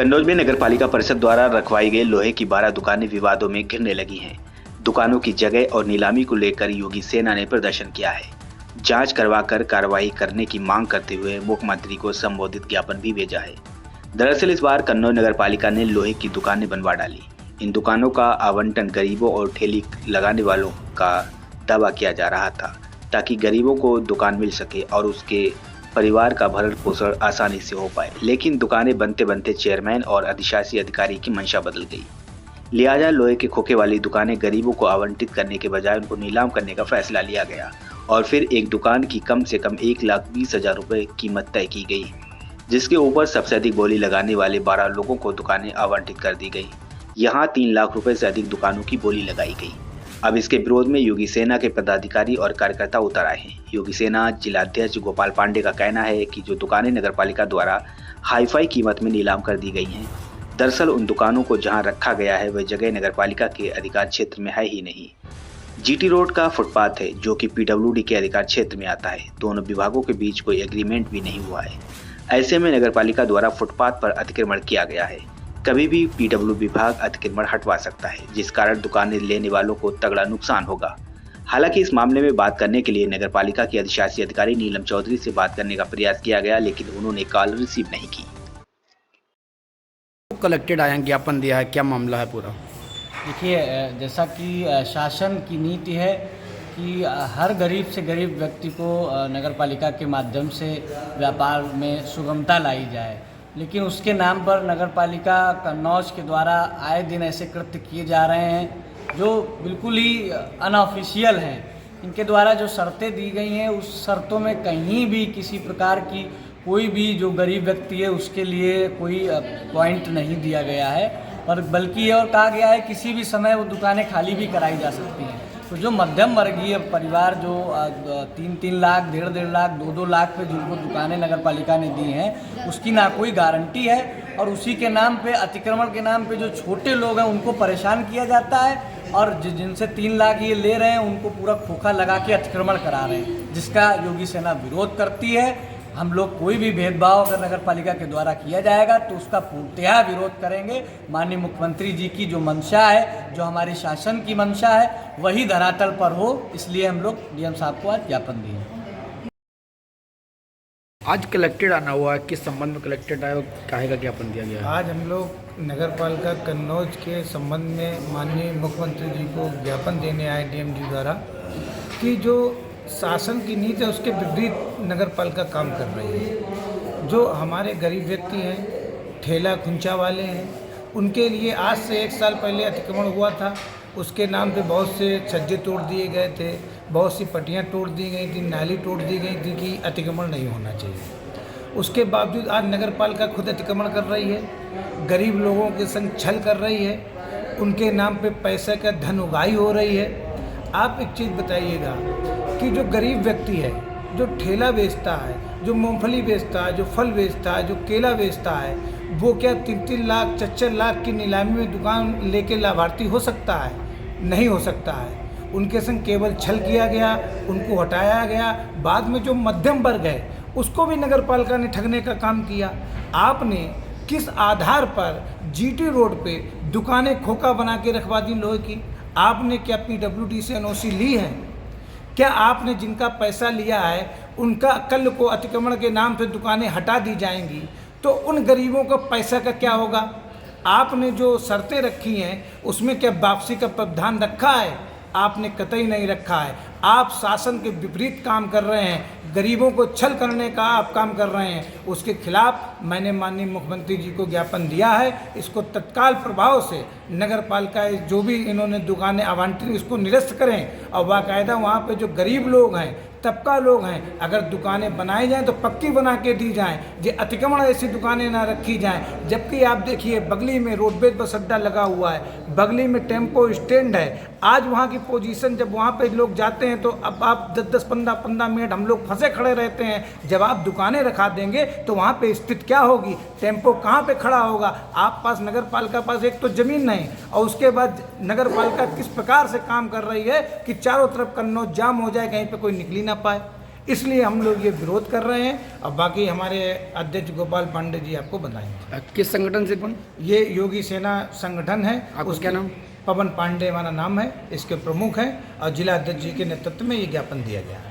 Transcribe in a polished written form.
कन्नौज में नगरपालिका परिषद द्वारा रखवाई गई लोहे की 12 दुकानें विवादों में घिरने लगी हैं। दुकानों की जगह और नीलामी को लेकर योगी सेना ने प्रदर्शन किया है। जांच करवाकर कार्रवाई करने की मांग करते हुए मुख्यमंत्री को संबोधित ज्ञापन भी भेजा है। दरअसल इस बार कन्नौज नगरपालिका ने लोहे की दुकानें बनवा डाली। इन दुकानों का आवंटन गरीबों और ठेली लगाने वालों का दावा किया जा रहा था, ताकि गरीबों को दुकान मिल सके और उसके परिवार का भरण पोषण आसानी से हो पाए। लेकिन दुकानें बनते बनते चेयरमैन और अधिशासी अधिकारी की मंशा बदल गई। लिहाजा लोहे के खोखे वाली दुकानें गरीबों को आवंटित करने के बजाय उनको नीलाम करने का फैसला लिया गया और फिर एक दुकान की कम से कम 1,20,000 रुपए कीमत तय की गई, जिसके ऊपर सबसे अधिक बोली लगाने वाले 12 लोगों को दुकानें आवंटित कर दी गई। यहाँ 3 लाख रुपए से अधिक दुकानों की बोली लगाई गई। अब इसके विरोध में योगी सेना के पदाधिकारी और कार्यकर्ता उतर आए हैं। योगी सेना जिलाध्यक्ष गोपाल पांडे का कहना है कि जो दुकानें नगरपालिका द्वारा हाईफाई कीमत में नीलाम कर दी गई हैं, दरअसल उन दुकानों को जहां रखा गया है वह जगह नगरपालिका के अधिकार क्षेत्र में है ही नहीं। जीटी रोड का फुटपाथ है जो कि पीडब्ल्यूडी के अधिकार क्षेत्र में आता है। दोनों विभागों के बीच कोई एग्रीमेंट भी नहीं हुआ है। ऐसे में नगरपालिका द्वारा फुटपाथ पर अतिक्रमण किया गया है। कभी भी पीडब्ल्यू विभाग अतिक्रमण हटवा सकता है, जिस कारण दुकानें लेने वालों को तगड़ा नुकसान होगा। हालांकि इस मामले में बात करने के लिए नगरपालिका के अधिशासी अधिकारी नीलम चौधरी से बात करने का प्रयास किया गया, लेकिन उन्होंने कॉल रिसीव नहीं की। कलेक्टेड आया ज्ञापन दिया है, क्या मामला है पूरा? देखिए, जैसा कि शासन की नीति है कि हर गरीब से गरीब व्यक्ति को नगरपालिका के माध्यम से व्यापार में सुगमता लाई जाए, लेकिन उसके नाम पर नगरपालिका कन्नौज के द्वारा आए दिन ऐसे कृत्य किए जा रहे हैं जो बिल्कुल ही अनऑफिशियल हैं। इनके द्वारा जो शर्तें दी गई हैं उस शर्तों में कहीं भी किसी प्रकार की कोई भी जो गरीब व्यक्ति है उसके लिए कोई पॉइंट नहीं दिया गया है, और बल्कि ये और कहा गया है किसी भी समय वो दुकानें खाली भी कराई जा सकती हैं। तो जो मध्यम वर्गीय परिवार जो 3-3 लाख, 1.5 लाख, 2-2 लाख पे जिनको दुकानें नगरपालिका ने दी हैं उसकी ना कोई गारंटी है, और उसी के नाम पे अतिक्रमण के नाम पे जो छोटे लोग हैं उनको परेशान किया जाता है, और जिनसे 3 लाख ये ले रहे हैं उनको पूरा खोखा लगा के अतिक्रमण करा रहे हैं, जिसका योगी सेना विरोध करती है। हम लोग कोई भी भेदभाव अगर नगरपालिका के द्वारा किया जाएगा तो उसका पूर्णतः विरोध करेंगे। माननीय मुख्यमंत्री जी की जो मंशा है, जो हमारी शासन की मंशा है, वही धरातल पर हो, इसलिए हम लोग डीएम साहब को आज ज्ञापन दिए। आज कलेक्टेड आना हुआ है, किस संबंध में कलेक्टेड आया, काहे का ज्ञापन दिया गया है? आज हम लोग नगरपालिका कन्नौज के संबंध में माननीय मुख्यमंत्री जी को ज्ञापन देने आए डीएम जी द्वारा कि जो शासन की नीति है उसके विपरीत नगरपालिका काम कर रही है। जो हमारे गरीब व्यक्ति हैं, ठेला खुंचा वाले हैं, उनके लिए आज से 1 साल पहले अतिक्रमण हुआ था। उसके नाम पे बहुत से छज्जे तोड़ दिए गए थे, बहुत सी पट्टियाँ तोड़ दी गई थी, नाली तोड़ दी गई थी कि अतिक्रमण नहीं होना चाहिए। उसके बावजूद आज नगरपालिका खुद अतिक्रमण कर रही है, गरीब लोगों के संग छल कर रही है, उनके नाम पे पैसे का धन उगाही हो रही है। आप एक चीज़ बताइएगा कि जो गरीब व्यक्ति है, जो ठेला बेचता है, जो मूंगफली बेचता है, जो फल बेचता है, जो केला बेचता है, वो क्या 3-3 लाख, 4-4 लाख की नीलामी में दुकान लेके लाभार्थी हो सकता है? नहीं हो सकता है। उनके संग केवल छल किया गया, उनको हटाया गया। बाद में जो मध्यम वर्ग है उसको भी नगरपालिका ने ठगने का काम किया। आपने किस आधार पर जीटी रोड पे दुकानें खोखा बना के रखवा दी लोहे की? आपने क्या पीडब्ल्यूडी से एनओसी ली है? क्या आपने जिनका पैसा लिया है उनका कल को अतिक्रमण के नाम पे दुकानें हटा दी जाएंगी तो उन गरीबों का पैसा का क्या होगा? आपने जो शर्तें रखी हैं उसमें क्या वापसी का प्रावधान रखा है? आपने कतई नहीं रखा है। आप शासन के विपरीत काम कर रहे हैं, गरीबों को छल करने का आप काम कर रहे हैं। उसके खिलाफ मैंने माननीय मुख्यमंत्री जी को ज्ञापन दिया है। इसको तत्काल प्रभाव से नगरपालिका जो भी इन्होंने दुकानें आवंटित इसको निरस्त करें, और बाकायदा वहाँ पे जो गरीब लोग हैं, तबका लोग हैं, अगर दुकानें बनाई जाएं तो पक्की बना के दी जाएं, जो अतिक्रमण ऐसी दुकानें ना रखी जाएं। जबकि आप देखिए बगली में रोडवेज बस अड्डा लगा हुआ है, बगली में टेम्पो स्टैंड है। आज वहाँ की पोजीशन, जब वहाँ पे लोग जाते हैं तो अब आप 10-10, 15-15 मिनट हम लोग फंसे खड़े रहते हैं। जब आप दुकानें रखा देंगे तो वहाँ पे स्थिति क्या होगी? टेम्पो कहाँ पे खड़ा होगा? आप पास नगरपालिका पास एक तो ज़मीन नहीं, और उसके बाद नगरपालिका किस प्रकार से काम कर रही है कि चारों तरफ कन्नौज जाम हो जाए, कहीं पे कोई निकली ना पाए। इसलिए हम लोग ये विरोध कर रहे हैं। और बाकी हमारे अध्यक्ष गोपाल पांडे जी आपको बताएंगे। किस संगठन से कौन? ये योगी सेना संगठन है। आपका क्या नाम? पवन पांडे हमारा नाम है, इसके प्रमुख हैं और जिला अध्यक्ष जी के नेतृत्व में ये ज्ञापन दिया गया है।